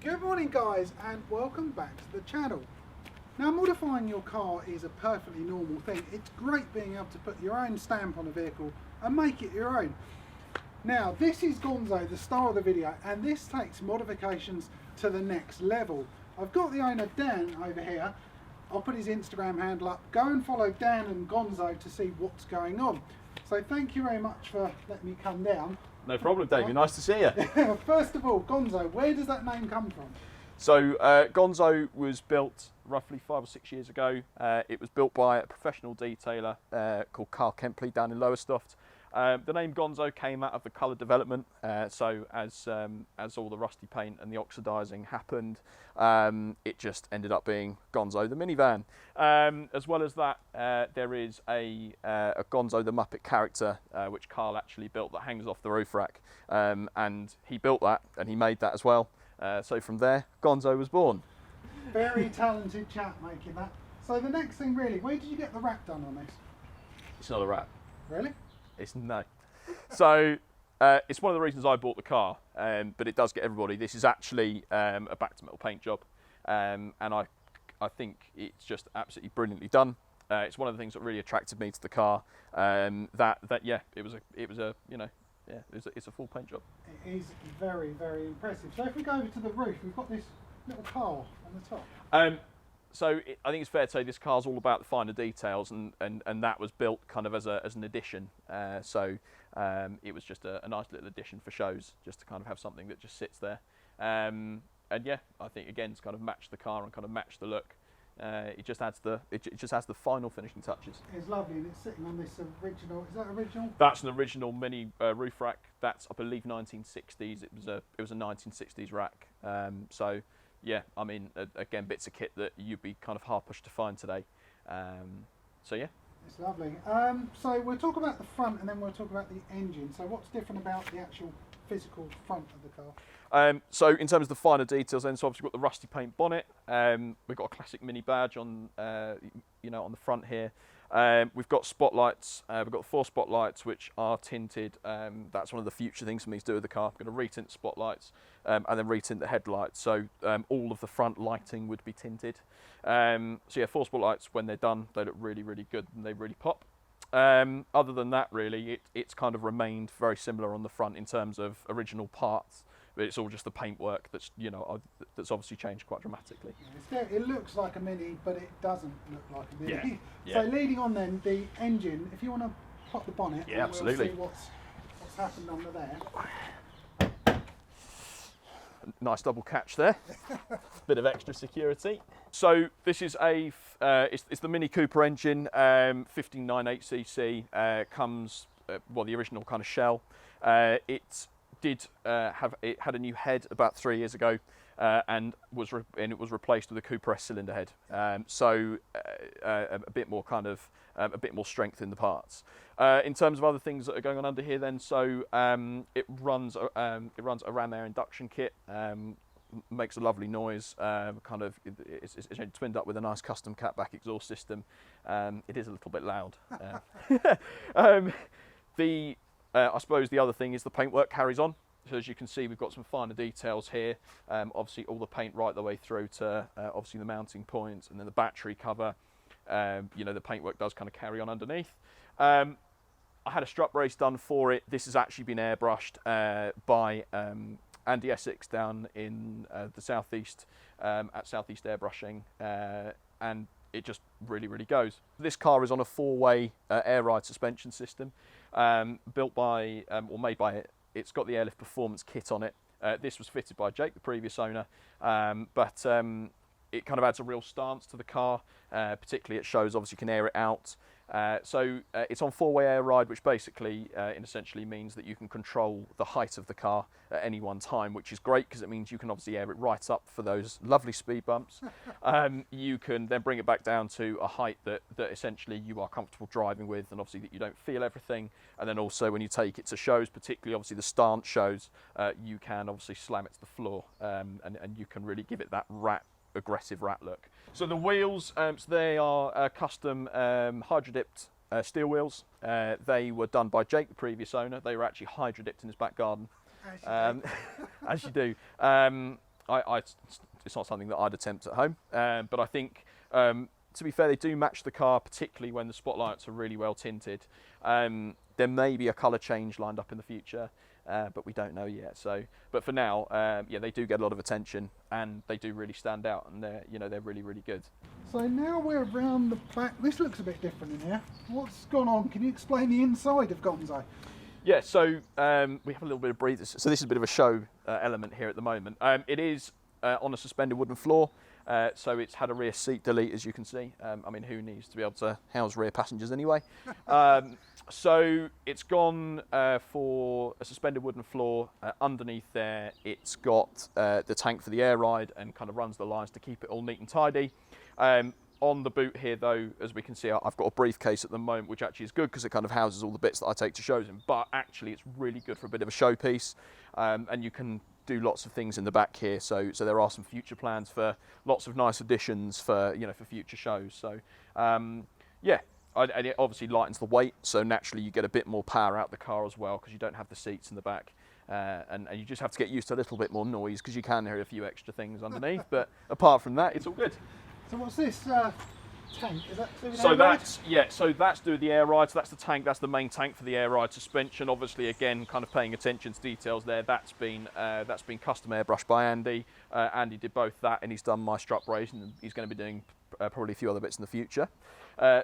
Good morning guys and welcome back to the channel. Now, modifying your car is a perfectly normal thing. It's great being able to put your own stamp on a vehicle and make it your own. Now, this is Gonzo, the star of the video, and this takes modifications to the next level. I've got the owner Dan over here. I'll put his Instagram handle up. Go and follow Dan and Gonzo to see what's going on. So thank you very much for letting me come down. No problem, Davey. Nice to see you. First of all, Gonzo, where does that name come from? So, Gonzo was built roughly 5 or 6 years ago. It was built by a professional detailer called Carl Kempley down in Lowestoft. The name Gonzo came out of the colour development. So as all the rusty paint and the oxidising happened, it just ended up being Gonzo the minivan. As well as that, there is a Gonzo the Muppet character, which Carl actually built, that hangs off the roof rack. And he built that and he made that as well. So from there, Gonzo was born. Very talented chap making that. So the next thing really, where did you get the wrap done on this? It's not a wrap. Really? It's no. So it's one of the reasons I bought the car, but it does get everybody. This is actually a back to metal paint job, and I think it's just absolutely brilliantly done. It's one of the things that really attracted me to the car. It's a full paint job. It is very, very impressive. So if we go over to the roof, we've got this little car on the top. I think it's fair to say this car's all about the finer details, and that was built kind of as an addition. It was just a nice little addition for shows, just to kind of have something that just sits there. And yeah, I think again it's kind of matched the car and kind of matched the look. It just adds the final finishing touches. It's lovely, and it's sitting on this original. Is that original? That's an original mini roof rack. That's, I believe, 1960s. It was a 1960s rack. So yeah, I mean, again, bits of kit that you'd be kind of hard pushed to find today. So yeah. It's lovely. So we'll talk about the front and then we'll talk about the engine. So what's different about the actual physical front of the car? So in terms of the finer details, then, so obviously we've got the rusty paint bonnet. We've got a classic mini badge on, on the front here. We've got spotlights. We've got 4 spotlights which are tinted. That's one of the future things for me to do with the car. I'm going to retint spotlights and then retint the headlights. So all of the front lighting would be tinted. So yeah, 4 spotlights. When they're done, they look really, really good and they really pop. Other than that, really, it's kind of remained very similar on the front in terms of original parts. But it's all just the paintwork that's that's obviously changed quite dramatically. It looks like a Mini, but it doesn't look like a Mini. Yeah. So leading on then, the engine, if you want to pop the bonnet, yeah, absolutely. We'll see what's happened under there. Nice double catch there. Bit of extra security. So this is it's the Mini Cooper engine, 1598cc. Comes the original kind of shell. It had a new head about 3 years ago, and it was replaced with a Cooper S cylinder head. So a bit more kind of a bit more strength in the parts. In terms of other things that are going on under here, then, so it runs a ram air induction kit. Makes a lovely noise. It's twinned up with a nice custom catback exhaust system. It is a little bit loud. I suppose the other thing is the paintwork carries on. So as you can see, we've got some finer details here. Obviously, all the paint right the way through to obviously the mounting points and then the battery cover. The paintwork does kind of carry on underneath. I had a strut brace done for it. This has actually been airbrushed by Andy Essex down in the southeast at Southeast Airbrushing, and it just really, really goes. This car is on a 4-way air ride suspension system, built by or made by it. It's got the Airlift Performance kit on it. This was fitted by Jake, the previous owner, but it kind of adds a real stance to the car. Particularly, it shows obviously you can air it out. So it's on 4-way air ride, which basically essentially means that you can control the height of the car at any one time, which is great because it means you can obviously air it right up for those lovely speed bumps. You can then bring it back down to a height that essentially you are comfortable driving with, and obviously that you don't feel everything. And then also when you take it to shows, particularly obviously the stance shows, you can obviously slam it to the floor, and you can really give it that aggressive rat look. So the wheels, so they are custom hydro-dipped steel wheels. They were done by Jake, the previous owner. They were actually hydro-dipped in his back garden, as you do. it's not something that I'd attempt at home, but I think, to be fair, they do match the car, particularly when the spotlights are really well tinted. There may be a colour change lined up in the future, but we don't know yet. So, but for now, yeah, they do get a lot of attention, and they do really stand out, and they're really, really good. So now we're around the back. This looks a bit different in here. What's gone on? Can you explain the inside of Gonzo? Yeah, so we have a little bit of breathers. So this is a bit of a show element here at the moment. It is on a suspended wooden floor, so it's had a rear seat delete, as you can see. I mean, who needs to be able to house rear passengers anyway? So it's gone for a suspended wooden floor. Underneath there, it's got the tank for the air ride and kind of runs the lines to keep it all neat and tidy. On the boot here, though, as we can see, I've got a briefcase at the moment, which actually is good because it kind of houses all the bits that I take to shows in. But actually, it's really good for a bit of a showpiece, and you can do lots of things in the back here. So there are some future plans for lots of nice additions for for future shows. So yeah, and it obviously lightens the weight, so naturally you get a bit more power out the car as well because you don't have the seats in the back. And you just have to get used to a little bit more noise because you can hear a few extra things underneath. But apart from that, it's all good. So what's this tank? Is that to do with So air ride? that's to do with the air ride. So that's the tank. That's the main tank for the air ride suspension. Obviously, again, kind of paying attention to details there. That's been custom airbrushed by Andy. Andy did both that, and he's done my strut brace, and he's going to be doing probably a few other bits in the future.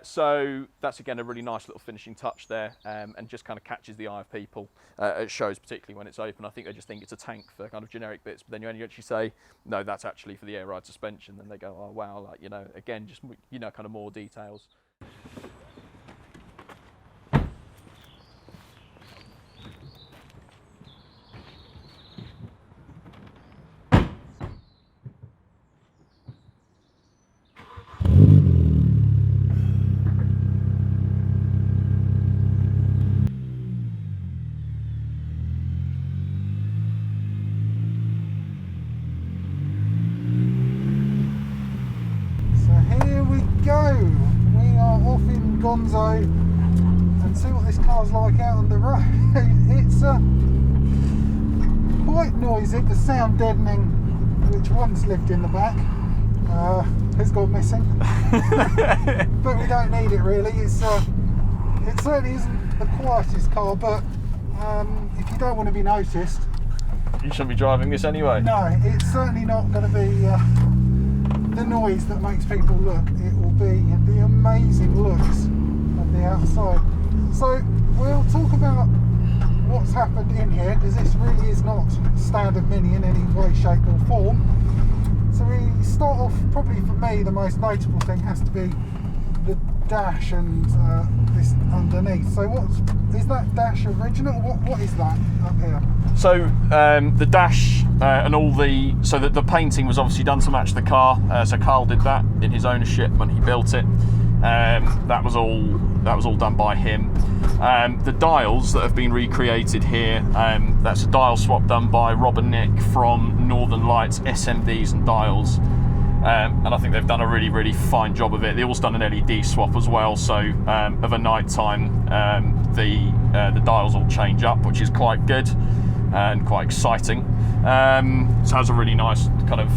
So that's again a really nice little finishing touch there, and just kind of catches the eye of people at shows, particularly when it's open. I think they just think it's a tank for kind of generic bits, but then you actually say, no, that's actually for the air ride suspension, and they go, oh wow, like again, just kind of more details. Gonzo and see what this car's like out on the road. It's quite noisy, the sound deadening which once lived in the back has gone missing. But we don't need it really. It certainly isn't the quietest car, but if you don't want to be noticed, you shouldn't be driving this anyway. No, it's certainly not going to be the noise that makes people look. It will be the amazing looks of the outside. So we'll talk about what's happened in here, because this really is not standard Mini in any way, shape or form. So we start off, probably for me the most notable thing has to be the dash and this underneath. So is that dash original? What is that up here? So the dash and all so that the painting was obviously done to match the car. So Carl did that in his ownership when he built it. That was all done by him. The dials that have been recreated here, that's a dial swap done by Rob and Nick from Northern Lights SMDs and Dials. And I think they've done a really, really fine job of it. They've also done an LED swap as well, so of a night time the dials all change up, which is quite good and quite exciting. So it has a really nice kind of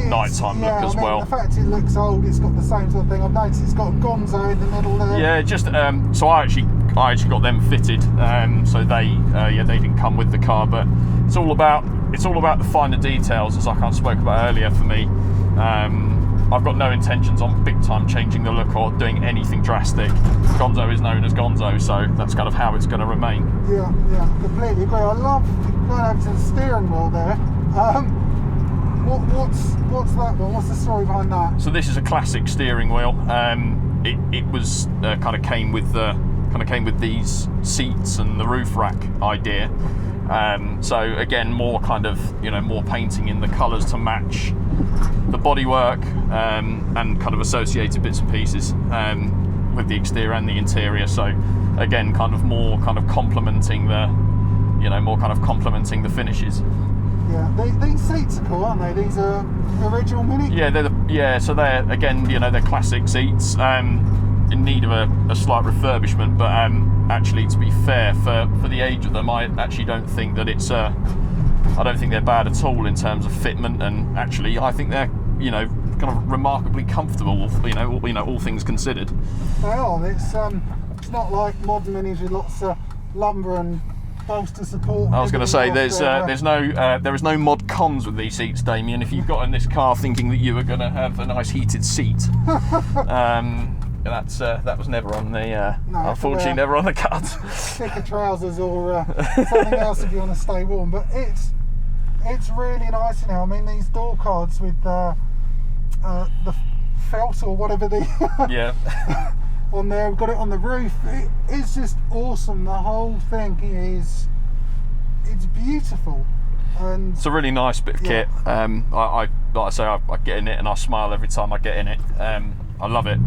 nighttime look as well. The fact it looks old, it's got the same sort of thing. I've noticed it's got a Gonzo in the middle there. Yeah, just so I actually got them fitted. So they didn't come with the car, but it's all about the finer details, as I kind of spoke about earlier. For me, I've got no intentions on big time changing the look or doing anything drastic. Gonzo is known as Gonzo, so that's kind of how it's going to remain. Yeah, completely agree. I love going over to the steering wheel there. What's that one? What's the story behind that? So this is a classic steering wheel. It was kind of came with these seats and the roof rack idea. So again, more kind of more painting in the colours to match the bodywork and kind of associated bits and pieces with the exterior and the interior. So again, kind of complementing the finishes. Yeah, these seats are cool, aren't they? These are original Mini? Yeah, so they're again, they're classic seats, in need of a slight refurbishment, but actually, to be fair, for the age of them, I actually don't think that it's I don't think they're bad at all in terms of fitment, and actually I think they're, you know, kind of remarkably comfortable, you know, all things considered. They are. It's not like modern Minis with lots of lumber and bolster support. I was going to say there is no mod cons with these seats, Damien. If you got in this car thinking that you were going to have a nice heated seat, that was never on the no, unfortunately never on the cards. Thicker trousers or something else if you want to stay warm. But it's really nice now. I mean, these door cards with the felt or whatever yeah. on there, we've got it on the roof. It's just awesome. The whole thing it's beautiful, and it's a really nice bit of kit. I like I say, I get in it and I smile every time I get in it. I love it,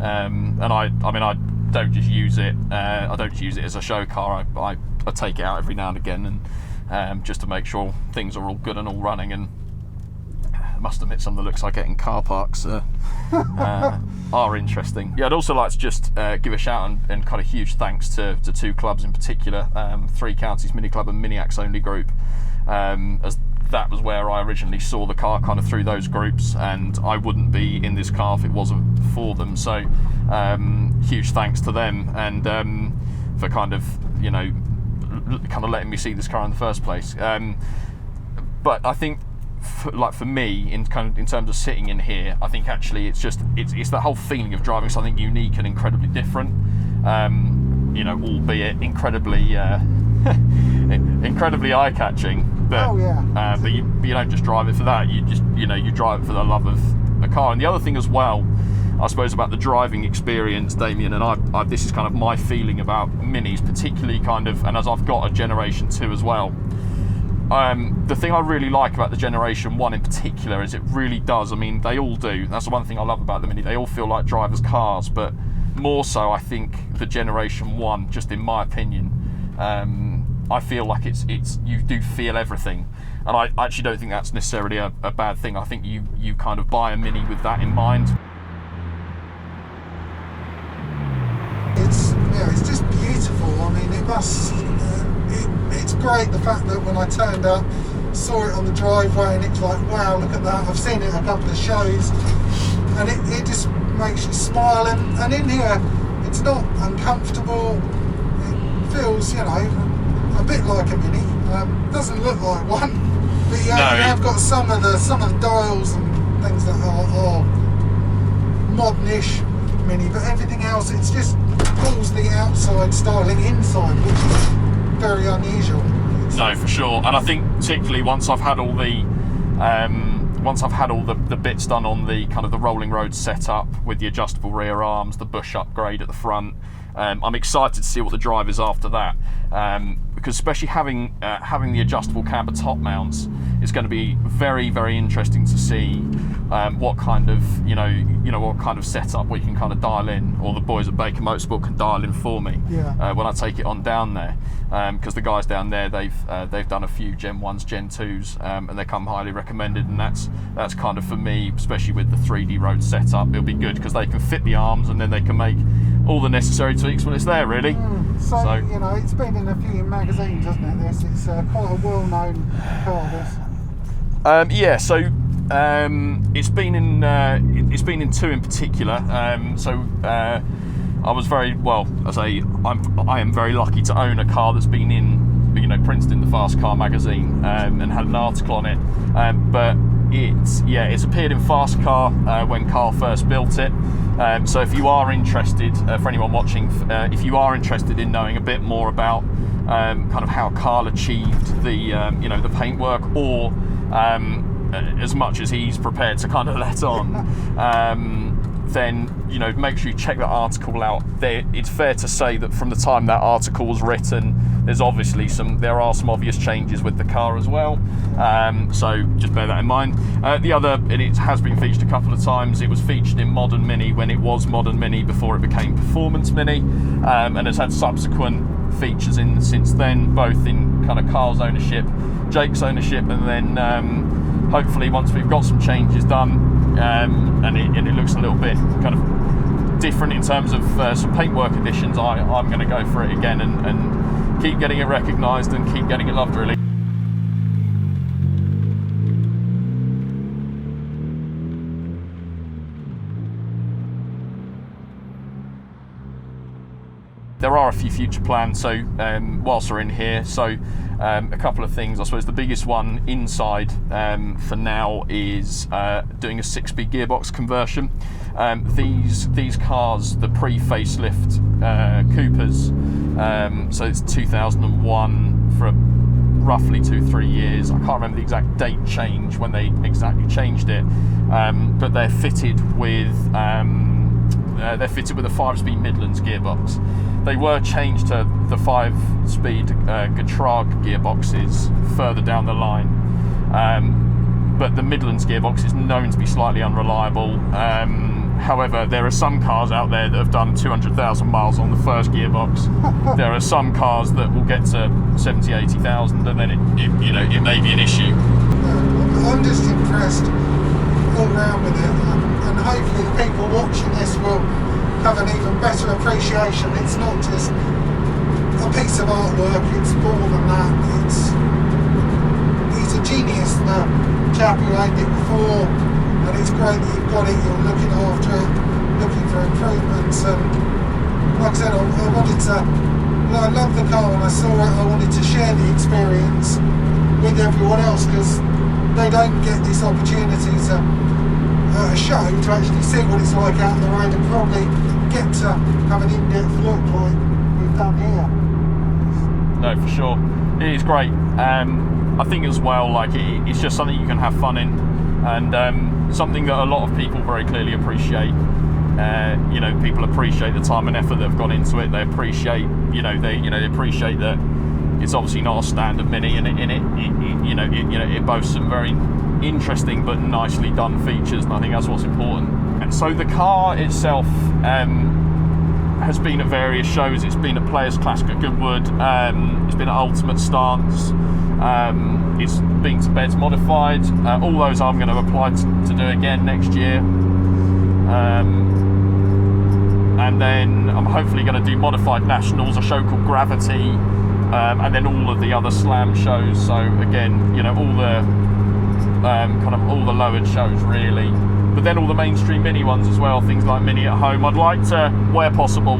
and I mean I don't just use it. I don't just use it as a show car. I take it out every now and again, and just to make sure things are all good and all running. And I must admit, some of the looks I get in car parks are interesting. Yeah, I'd also like to just give a shout and kind of huge thanks to two clubs in particular, Three Counties Mini Club and Miniacs Only Group, as that was where I originally saw the car, kind of through those groups, and I wouldn't be in this car if it wasn't for them. So huge thanks to them, and for kind of, you know, kind of letting me see this car in the first place. But I think, for me, in terms of sitting in here, I think actually it's that whole feeling of driving something unique and incredibly different. You know, albeit incredibly incredibly eye-catching. But, oh yeah. But you don't just drive it for that. You just, you know, you drive it for the love of the car. And the other thing as well, I suppose, about the driving experience, Damien, and I this is kind of my feeling about Minis, particularly kind of, and as I've got a Generation 2 as well. The thing I really like about the Generation 1 in particular is it really does, I mean, they all do. That's the one thing I love about the Mini. They all feel like drivers' cars, but more so, I think, the Generation 1, just in my opinion, I feel like it's you do feel everything. And I actually don't think that's necessarily a bad thing. I think you kind of buy a Mini with that in mind. It's just beautiful. I mean, it must. It's great the fact that when I turned up, saw it on the driveway, and it's like, wow, look at that. I've seen it a couple of shows, and it just makes you smile. And in here, it's not uncomfortable. It feels, you know, a bit like a Mini. Doesn't look like one, but you have got some of the dials and things that are modern-ish Mini, but everything else, it's just pulls the outside styling inside, which is very unusual. No, for sure. And I think particularly once I've had all the bits done on the kind of the rolling road setup with the adjustable rear arms, the bush upgrade at the front, I'm excited to see what the drive is after that, because especially having the adjustable camber top mounts, it's going to be very, very interesting to see what kind of what kind of setup we can kind of dial in, or the boys at Baker Motorsport can dial in for me when I take it on down there, because the guys down there, they've done a few Gen 1s, Gen 2s, and they come highly recommended, and that's kind of, for me, especially with the 3D road setup, it'll be good because they can fit the arms and then they can make all the necessary tweaks when it's there, really. So you know, it's been in a few magazines, hasn't it? It's quite a well-known car, this. Yeah, so it's been in two in particular. I was very well. I am very lucky to own a car that's been in, you know, printed in the Fast Car magazine, and had an article on it. But it's appeared in Fast Car when Carl first built it. So if you are interested, for anyone watching, if you are interested in knowing a bit more about kind of how Carl achieved the the paintwork, or as much as he's prepared to kind of let on, then, you know, make sure you check that article out. It's fair to say that from the time that article was written, there are some obvious changes with the car as well. So just bear that in mind. It has been featured a couple of times. It was featured in Modern Mini when it was Modern Mini before it became Performance Mini, and has had subsequent features in since then, both in kind of Carl's ownership, Jake's ownership, and then hopefully once we've got some changes done, and it looks a little bit kind of different in terms of some paintwork additions, I'm going to go for it again and keep getting it recognised and keep getting it loved, really. there are a few future plans, so whilst we're in here, so a couple of things. I suppose the biggest one inside for now is doing a 6-speed gearbox conversion. These cars, the pre-facelift Coopers, so it's 2001 for roughly 2-3 years. I can't remember the exact date change when they exactly changed it, but they're fitted with a 5-speed Midlands gearbox. They were changed to the 5-speed Getrag gearboxes further down the line, but the Midlands gearbox is known to be slightly unreliable. However, there are some cars out there that have done 200,000 miles on the first gearbox. There are some cars that will get to 70, 80,000, and then it may be an issue. I'm just impressed all round with it, and hopefully the people watching this will have an even better appreciation. It's not just a piece of artwork, it's more than that. He's a genius, the chap who owned it before, and it's great that you've got it, you're looking after it, looking for improvements, and like I said, I loved the car when I saw it. I wanted to share the experience with everyone else, because they don't get this opportunity to a show to actually see what it's like out on the road, and probably get to have an in-depth look like we've done here. No, for sure, it is great. I think as well, like it's just something you can have fun in, and something that a lot of people very clearly appreciate. People appreciate the time and effort that have gone into it. They appreciate, they appreciate that it's obviously not a standard Mini, and it boasts some very interesting but nicely done features, and I think that's what's important. And so the car itself has been at various shows. It's been at Players Classic at Goodwood, it's been at Ultimate Stance, it's been to Beds Modified. All those I'm going to apply to do again next year, and then I'm hopefully going to do Modified Nationals, a show called Gravity, and then all of the other Slam shows. So again, all the all the lowered shows really, but then all the mainstream Mini ones as well, things like Mini at Home. I'd like to, where possible,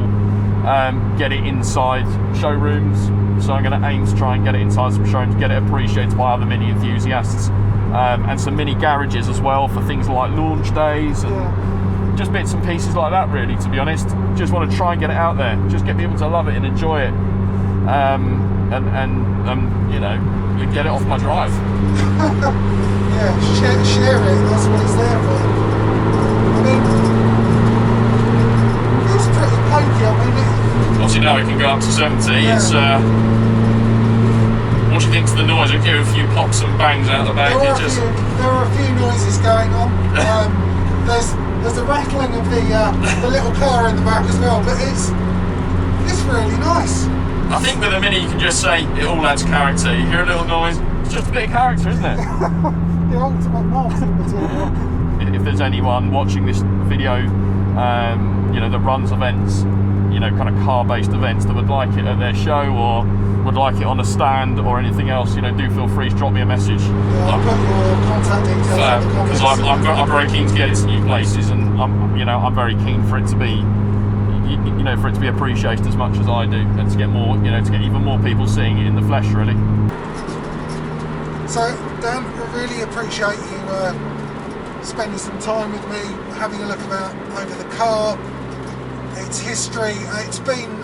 get it inside showrooms, so I'm going to aim to try and get it inside some showrooms, get it appreciated by other Mini enthusiasts, and some Mini garages as well for things like launch days and just bits and pieces like that really, to be honest. Just want to try and get it out there, just get people to love it and enjoy it, and get it off my drive. Yeah, share it, that's what it's there for. I mean, it's pretty pokey. I mean, obviously now it can go up to 70. Yeah. It's what do you think to the noise? We hear a few pops and bangs out the back. There are a few noises going on. There's a rattling of the little car in the back as well, but it's really nice. I think with a Mini you can just say it all adds character. You hear a little noise, it's just a bit of character, isn't it? The ultimate marketing material. If there's anyone watching this video, that runs events, kind of car-based events, that would like it at their show or would like it on a stand or anything else, do feel free to drop me a message. Yeah, I'll put your contact details in the comments. Because I'm very keen to get it to new places, and I'm very keen for it to be, for it to be appreciated as much as I do, and to get more, to get even more people seeing it in the flesh, really. So, Dan, I really appreciate you spending some time with me, having a look over the car, its history. It's been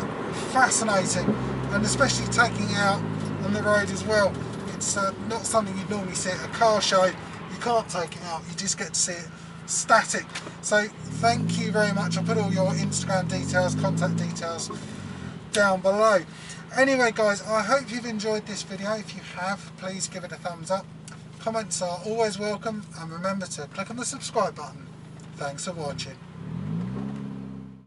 fascinating, and especially taking it out on the road as well. It's not something you'd normally see at a car show. You can't take it out, you just get to see it static. So thank you very much. I'll put all your Instagram details, contact details down below. Anyway guys, I hope you've enjoyed this video. If you have, please give it a thumbs up. Comments are always welcome, and remember to click on the subscribe button. Thanks for watching.